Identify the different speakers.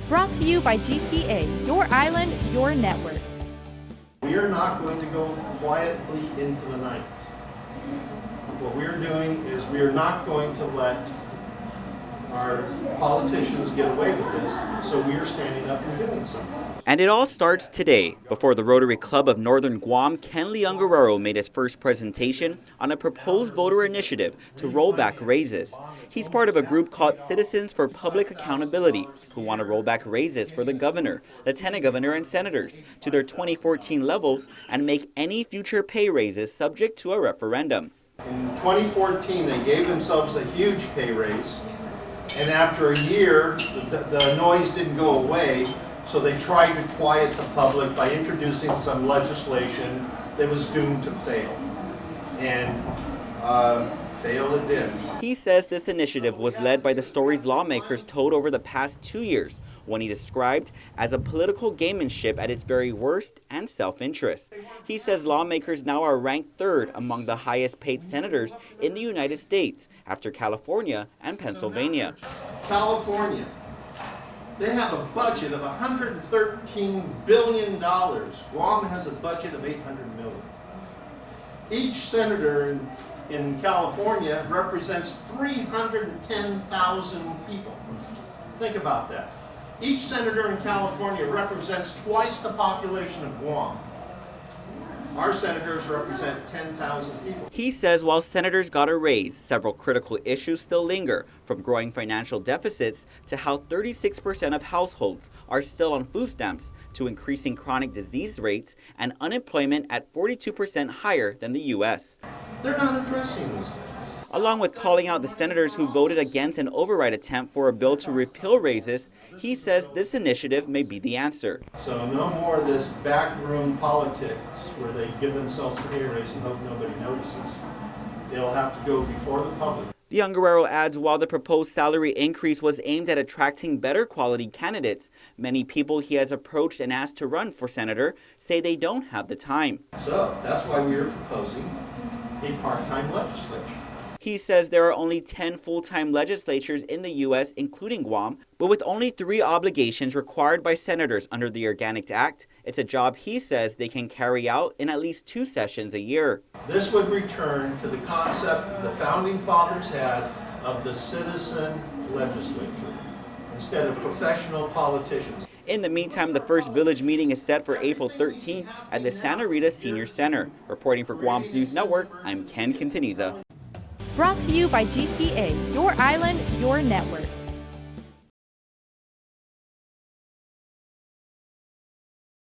Speaker 1: Brought to you by GTA, your island, your network.
Speaker 2: We are not going to go quietly into the night. What we are doing is we are not going to let our politicians get away with this, so we are standing up and doing something.
Speaker 3: And it all starts today. Before the Rotary Club of Northern Guam, Ken Leung made his first presentation on a proposed voter initiative to roll back raises. He's part of a group called Citizens for Public Accountability, who want to roll back raises for the governor, lieutenant governor, and senators to their 2014 levels and make any future pay raises subject to a referendum.
Speaker 2: In 2014, they gave themselves a huge pay raise, and after a year, the noise didn't go away, so they tried to quiet the public by introducing some legislation that was doomed to fail. And fail it did.
Speaker 3: He says this initiative was led by the stories lawmakers told over the past 2 years, when he described as a political gamemanship at its very worst and self-interest. He says lawmakers now are ranked third among the highest paid senators in the United States, after California and Pennsylvania.
Speaker 2: California, they have a budget of $113 billion. Guam has a budget of $800 million. Each senator in California represents 310,000 people. Think about that. Each senator in California represents twice the population of Guam. Our senators represent 10,000 people.
Speaker 3: He says while senators got a raise, several critical issues still linger, from growing financial deficits to how 36% of households are still on food stamps, to increasing chronic disease rates and unemployment at 42% higher than the U.S.
Speaker 2: They're not addressing these things.
Speaker 3: Along with calling out the senators who voted against an override attempt for a bill to repeal raises, he says this initiative may be the answer.
Speaker 2: So no more of this backroom politics where they give themselves a pay raise and hope nobody notices. They'll have to go before the public.
Speaker 3: Leung adds while the proposed salary increase was aimed at attracting better quality candidates, many people he has approached and asked to run for senator say they don't have the time.
Speaker 2: So that's why we are proposing a part-time legislature.
Speaker 3: He says there are only 10 full-time legislatures in the U.S., including Guam, but with only 3 obligations required by senators under the Organic Act, it's a job he says they can carry out in at least 2 sessions a year.
Speaker 2: This would return to the concept the Founding Fathers had of the citizen legislature instead of professional politicians.
Speaker 3: In the meantime, the first village meeting is set for April 13th at the Santa Rita Senior Center. Reporting for Guam's News Network, I'm Ken Quintaniza.
Speaker 1: Brought to you by GTA, your island, your network.